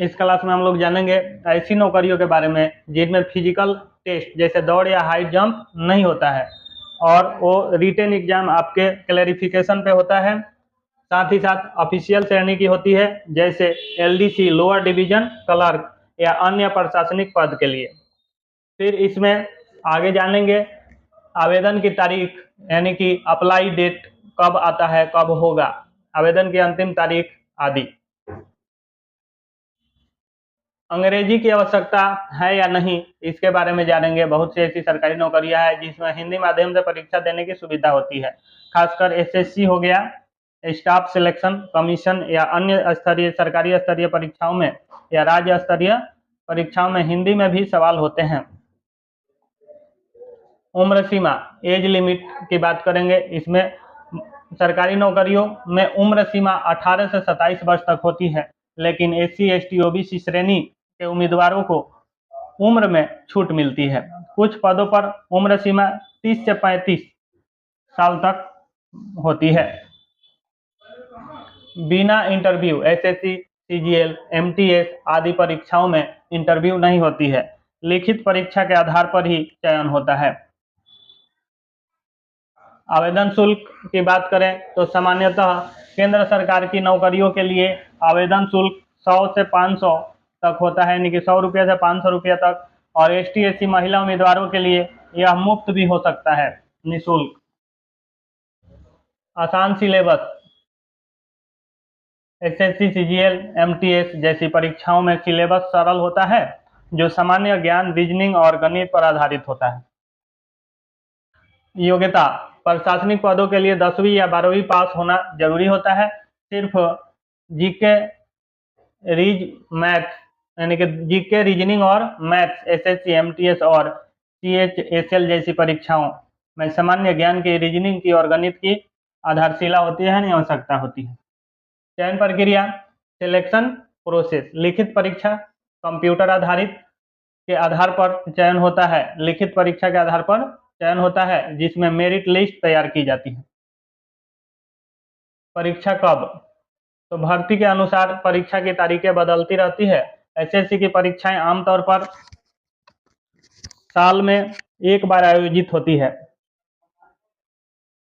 इस क्लास में हम लोग जानेंगे ऐसी नौकरियों के बारे में जिनमें फिजिकल टेस्ट जैसे दौड़ या हाई जंप नहीं होता है और वो रिटेन एग्जाम आपके क्लैरिफिकेशन पे होता है। साथ ही साथ ऑफिशियल श्रेणी की होती है जैसे एलडीसी लोअर डिवीजन क्लर्क या अन्य प्रशासनिक पद के लिए। फिर इसमें आगे जानेंगे आवेदन की तारीख यानी कि अप्लाई डेट कब आता है, कब होगा, आवेदन की अंतिम तारीख आदि। अंग्रेजी की आवश्यकता है या नहीं इसके बारे में जानेंगे। बहुत सी ऐसी सरकारी नौकरियां हैं जिसमें हिंदी माध्यम से परीक्षा देने की सुविधा होती है। खासकर एसएससी हो गया, स्टाफ सिलेक्शन कमीशन या अन्य स्तरीय सरकारी स्तरीय परीक्षाओं में या राज्य स्तरीय परीक्षाओं में हिंदी में भी सवाल होते हैं। उम्र सीमा एज लिमिट की बात करेंगे। इसमें सरकारी नौकरियों में उम्र सीमा 18 से 27 वर्ष तक होती है, लेकिन एससी एसटी ओबीसी श्रेणी के उम्मीदवारों को उम्र में छूट मिलती है। कुछ पदों पर उम्र सीमा 30 से 35 साल तक होती है। बिना इंटरव्यू एसएससी सीजीएल एमटीएस आदि परीक्षाओं में इंटरव्यू नहीं होती है, लिखित परीक्षा के आधार पर ही चयन होता है। आवेदन शुल्क की बात करें तो सामान्यतः केंद्र सरकार की नौकरियों के लिए आवेदन शुल्क 100 से 500 तक होता है, यानी कि 100 रुपये से 500 रुपये तक। और एसटी एससी महिला उम्मीदवारों के लिए यह मुफ्त भी हो सकता है, निःशुल्क। आसान सिलेबस एसएससी सीजीएल एमटीएस जैसी परीक्षाओं में सिलेबस सरल होता है जो सामान्य ज्ञान रीजनिंग और गणित पर आधारित होता है। योग्यता प्रशासनिक पदों के लिए 10वीं या 12वीं पास होना जरूरी होता है। सिर्फ जीके रीज मैथ्स यानी कि जीके रीजनिंग और मैथ्स एसएससी एमटीएस और सीएचएसएल जैसी परीक्षाओं में सामान्य ज्ञान की रीजनिंग की और गणित की आधारशिला होती है, नहीं आवश्यकता होती है। चयन प्रक्रिया सिलेक्शन प्रोसेस लिखित परीक्षा कंप्यूटर आधारित के आधार पर चयन होता है। लिखित परीक्षा के आधार पर चयन होता है जिसमें मेरिट लिस्ट तैयार की जाती है। परीक्षा कब? तो भर्ती के अनुसार परीक्षा की तारीखें बदलती रहती है। एसएससी की परीक्षाएं आमतौर पर साल में एक बार आयोजित होती है।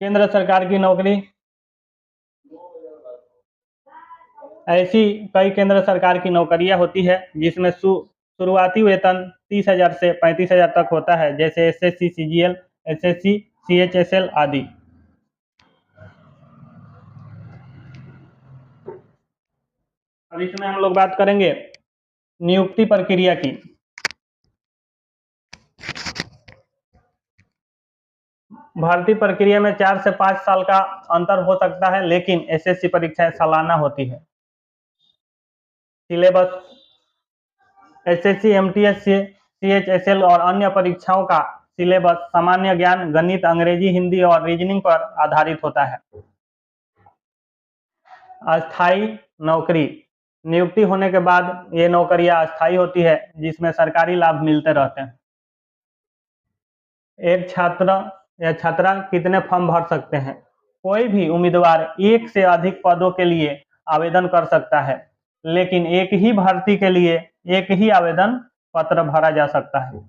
केंद्र सरकार की नौकरी ऐसी कई केंद्र सरकार की नौकरियां होती है जिसमें शुरुआती वेतन 30,000 से 35,000 तक होता है, जैसे एसएससी सीजीएल एसएससी सीएचएसएल आदि। अब इसमें हम लोग बात करेंगे नियुक्ति प्रक्रिया की। भर्ती प्रक्रिया में 4 से 5 साल का अंतर हो सकता है, लेकिन एसएससी परीक्षाएं सालाना होती है। सिलेबस एसएससी एमटीएस सीएचएसएल और अन्य परीक्षाओं का सिलेबस सामान्य ज्ञान गणित अंग्रेजी हिंदी और रीजनिंग पर आधारित होता है। अस्थायी नौकरी नियुक्ति होने के बाद ये नौकरियां अस्थायी होती है जिसमें सरकारी लाभ मिलते रहते हैं। एक छात्र या छात्रा कितने फॉर्म भर सकते हैं? कोई भी उम्मीदवार एक से अधिक पदों के लिए आवेदन कर सकता है, लेकिन एक ही भर्ती के लिए एक ही आवेदन पत्र भरा जा सकता है।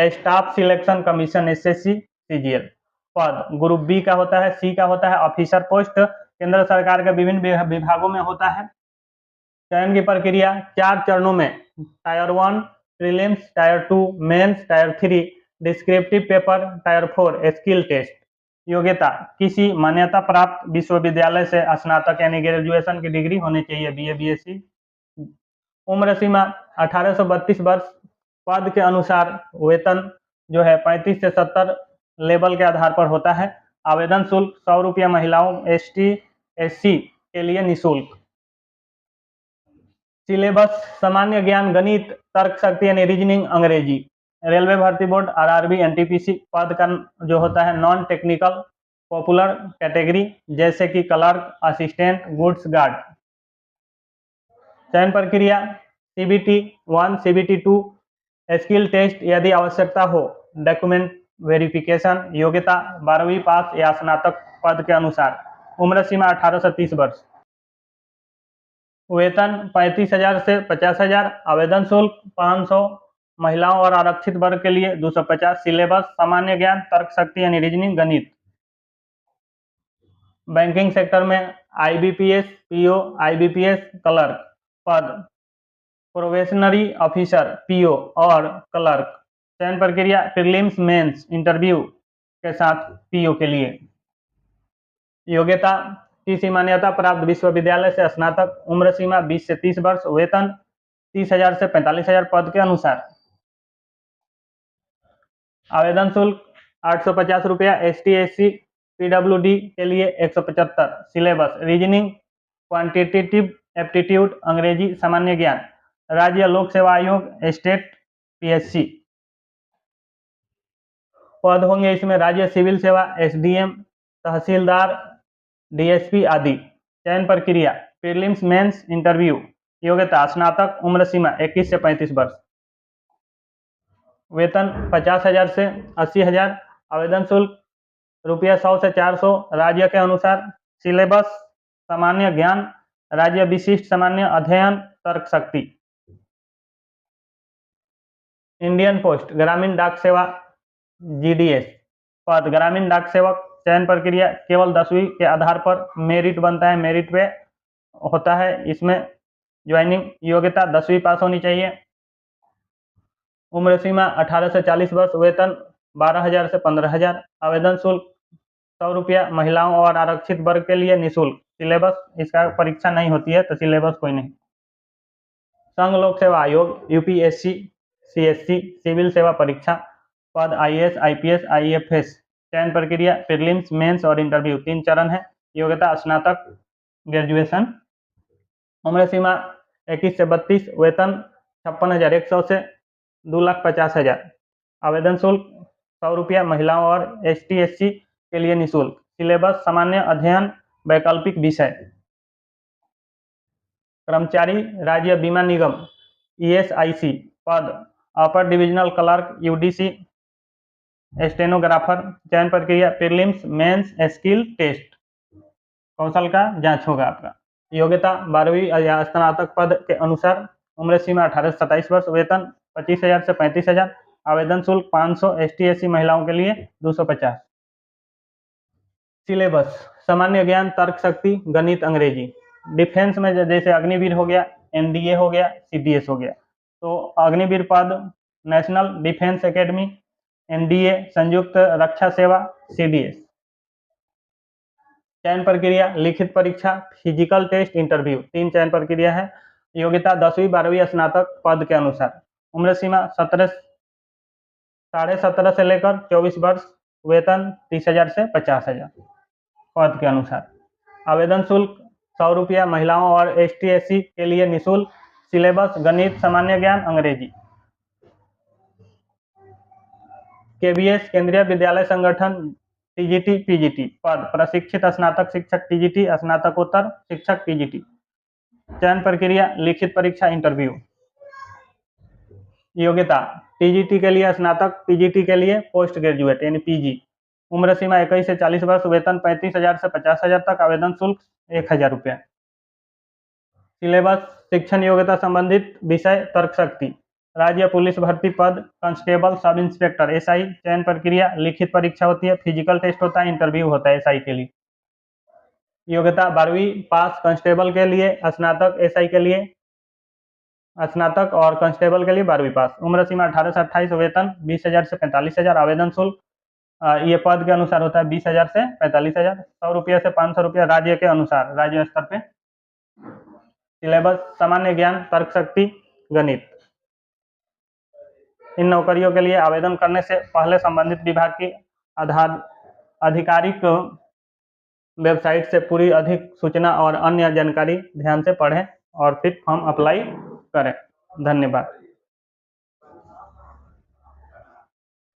Staff selection commission SSC CGL पद ग्रुप बी का होता है, सी का होता है। ऑफिसर पोस्ट केंद्र सरकार के विभिन्न विभागों में होता है। चयन की प्रक्रिया 4 चरणों में tier 1 prelims, tier 2 mains, tier 3 descriptive paper, tier 4 skill test. योग्यता किसी मान्यता प्राप्त विश्वविद्यालय से स्नातक यानी ग्रेजुएशन की डिग्री होनी चाहिए, बीए बीएससी। उम्र सीमा 18 से 32 वर्ष। पद के अनुसार वेतन जो है 35 से 70 लेवल के आधार पर होता है। आवेदन शुल्क 100 रुपया महिलाओं एसटी एससी के लिए निःशुल्क। सिलेबस सामान्य ज्ञान गणित तर्कशक्ति यानी रीजनिंग अंग्रेजी। रेलवे भर्ती बोर्ड आरआरबी एनटीपीसी पद का जो होता है नॉन टेक्निकल पॉपुलर कैटेगरी जैसे कि क्लर्क असिस्टेंट गुड्स गार्ड। चयन प्रक्रिया सीबीटी 1 सीबीटी 2 स्किल टेस्ट यदि आवश्यकता हो, डॉक्यूमेंट वेरिफिकेशन। योग्यता 12वीं पास या स्नातक पद के अनुसार। उम्र सीमा 18 से 30 वर्ष। वेतन 35,000 से 50,000, आवेदन शुल्क 500, महिलाओं और आरक्षित वर्ग के लिए 250, सिलेबस सामान्य ज्ञान, तर्क शक्ति यानी रीजनिंग, गणित। बैंकिंग सेक्टर में IBPS PO, IBPS क्लर्क पद, प्रोबेशनरी ऑफिसर PO और क्लर्क। चयन प्रक्रिया प्रीलिम्स मेंस इंटरव्यू के साथ PO के लिए। योग्यता किसी मान्यता प्राप्त विश्वविद्यालय से स्नातक, उम्र सीमा 20 से 30 वर्ष, वेतन 30,000 से 45,000 पद के अनुसार। आवेदन शुल्क 850 रुपया, ST SC PWD के लिए 175, सिलेबस रीजनिंग, क्वांटिटेटिव एप्टीट्यूड, अंग्रेजी, सामान्य ज्ञान। राज्य लोक सेवा आयोग, स्टेट PSC पद होंगे इसमें राज्य सिविल सेवा, SDM, तहसीलदार, DSP आदि। चयन प्रक्रिया प्रीलिम्स मेंस इंटरव्यू। योग्यता स्नातक, उम्र सीमा 21 से 35 वर्ष, वेतन 50,000 से 80,000, आवेदन शुल्क ₹100 से 400 राज्य के अनुसार, सिलेबस सामान्य ज्ञान, राज्य विशिष्ट सामान्य अध्ययन, तर्क शक्ति। इंडियन पोस्ट ग्रामीण डाक सेवा GDS पद ग्रामीण डाक सेवक। चयन प्रक्रिया केवल 10वीं के आधार पर मेरिट बनता है, मेरिट पे होता है इसमें ज्वाइनिंग। योग्यता 10वीं पास होनी चाहिए, उम्र सीमा 18 से 40 वर्ष, वेतन 12,000 से 15,000, आवेदन शुल्क 100 रुपया, महिलाओं और आरक्षित वर्ग के लिए निःशुल्क। सिलेबस इसका परीक्षा नहीं होती है तो सिलेबस कोई नहीं। संघ लोक सेवा आयोग UPSC CSC सिविल सेवा परीक्षा पद IAS IPS IFS। चयन प्रक्रिया प्रीलिम्स मेंस और इंटरव्यू, 3 चरण है। योग्यता स्नातक ग्रेजुएशन, उम्र सीमा 21 से 32, वेतन 56,100 से 2,50,000, आवेदन शुल्क 100 रुपया, महिलाओं और ST SC के लिए निःशुल्क। सिलेबस सामान्य अध्ययन, वैकल्पिक विषय। कर्मचारी राज्य बीमा निगम ESIC पद अपर डिविजनल क्लर्क UDC स्टेनोग्राफर। चयन प्रक्रिया प्रीलिम्स मेंस स्किल टेस्ट, कौशल का जांच होगा आपका। योग्यता 12वीं या स्नातक पद के अनुसार, उम्र सीमा 18 से 27 वर्ष, वेतन 25,000 से 35,000, आवेदन शुल्क 500, ST SC महिलाओं के लिए 250। सिलेबस सामान्य ज्ञान, तर्क शक्ति, गणित, अंग्रेजी। डिफेंस में जैसे अग्निवीर हो गया, NDA हो गया, CDS हो गया। तो अग्निवीर पद नेशनल डिफेंस एकेडमी, NDA संयुक्त रक्षा सेवा, CDS। चयन प्रक्रिया लिखित परीक्षा, फिजिकल टेस्ट, इंटरव्यू, 3 चयन प्रक्रिया है। योग्यता 10वीं 12वीं स्नातक पद के अनुसार, उम्र सीमा 17.5 से लेकर 24 वर्ष, वेतन 30,000 से 50,000 पद के अनुसार, आवेदन शुल्क 100 रुपया, महिलाओं और ST SC के लिए निःशुल्क। सिलेबस गणित, सामान्य ज्ञान, अंग्रेजी। KVS केंद्रीय विद्यालय संगठन TGT PGT पद प्रशिक्षित स्नातक शिक्षक TGT, स्नातकोत्तर शिक्षक PGT। चयन प्रक्रिया लिखित परीक्षा, इंटरव्यू। योग्यता TGT के लिए स्नातक, PGT के लिए पोस्ट ग्रेजुएट यानी PG, उम्र सीमा 21 से 40 वर्ष, वेतन 35,000 से 50,000 तक, आवेदन शुल्क 1,000 रुपया। सिलेबस शिक्षण योग्यता संबंधित विषय, तर्क शक्ति। राज्य पुलिस भर्ती पद कांस्टेबल सब इंस्पेक्टर SI। चयन प्रक्रिया लिखित परीक्षा होती है, फिजिकल टेस्ट होता है, इंटरव्यू होता है SI के लिए। योग्यता 12वीं पास कांस्टेबल के लिए, स्नातक SI के लिए, स्नातक और कांस्टेबल के लिए 12वीं पास, उम्र सीमा 18 से 28, वेतन 20,000 से 45,000, आवेदन शुल्क ये पद के अनुसार होता है 20,000 से 45,000, 100 रुपया से 500 रुपया राज्य के अनुसार, राज्य स्तर पे। सिलेबस सामान्य ज्ञान, तर्क शक्ति, गणित। इन नौकरियों के लिए आवेदन करने से पहले संबंधित विभाग की आधिकारिक वेबसाइट से पूरी अधिक सूचना और अन्य जानकारी ध्यान से पढ़ें और फिर फॉर्म अप्लाई करें। धन्यवाद।